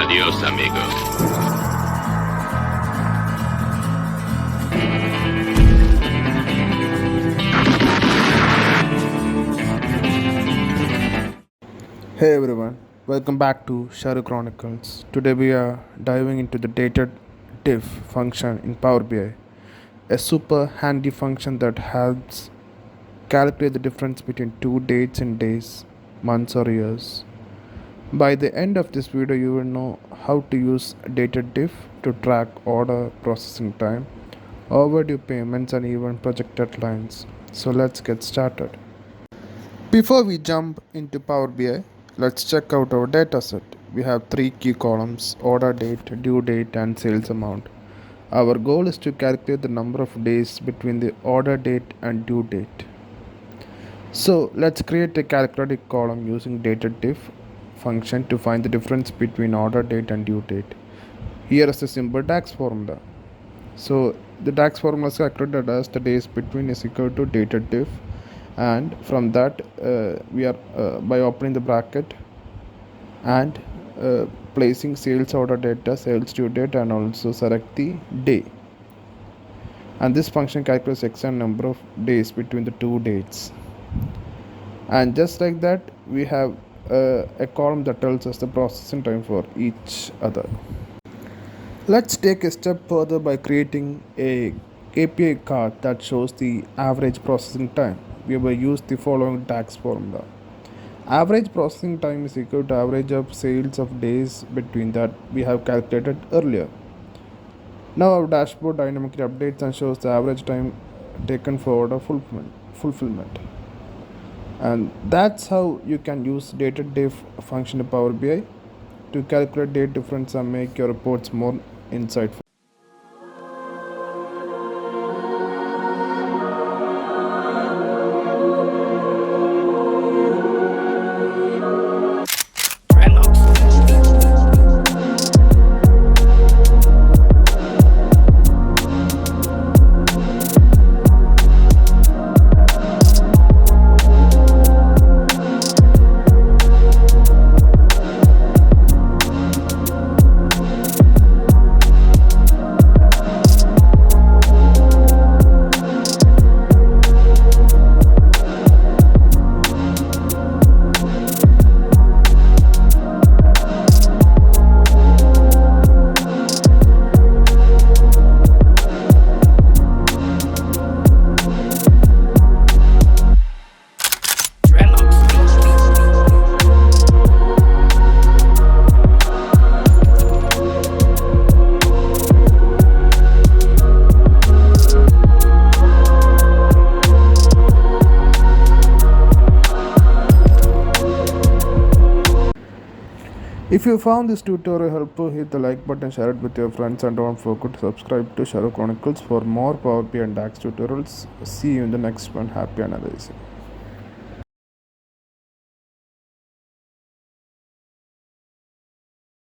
Adios, amigos. Hey everyone, welcome back to Saru Chronicles. Today we are diving into the DATEDIFF function in Power BI, a super handy function that helps calculate the difference between two dates in days, months, or years. By the end of this video, you will know how to use DATEDIFF to track order processing time, overdue payments, and even projected lines. So let's get started. Before we jump into Power BI, let's check out our dataset. We have three key columns: order date, due date, and sales amount. Our goal is to calculate the number of days between the order date and due date. So let's create a calculated column using DATEDIFF function to find the difference between order date and due date. Here is the simple DAX formula. So the DAX formula is calculated as the days between is equal to DATEDIFF, and from that we are by opening the bracket and placing sales order data, sales due date, and also select the day, and this function calculates exact number of days between the two dates. And just like that, we have a column that tells us the processing time for each other. Let's take a step further by creating a KPI card that shows the average processing time. We will use the following DAX formula. Average processing time is equal to average of sales of days between that we have calculated earlier. Now our dashboard dynamically updates and shows the average time taken for order fulfillment. And that's how you can use DATEDIFF function in Power BI to calculate date difference and make your reports more insightful. If you found this tutorial helpful, hit the like button, share it with your friends, and don't forget to subscribe to Saru Chronicles for more Power BI and DAX tutorials. See you in the next one. Happy analyzing.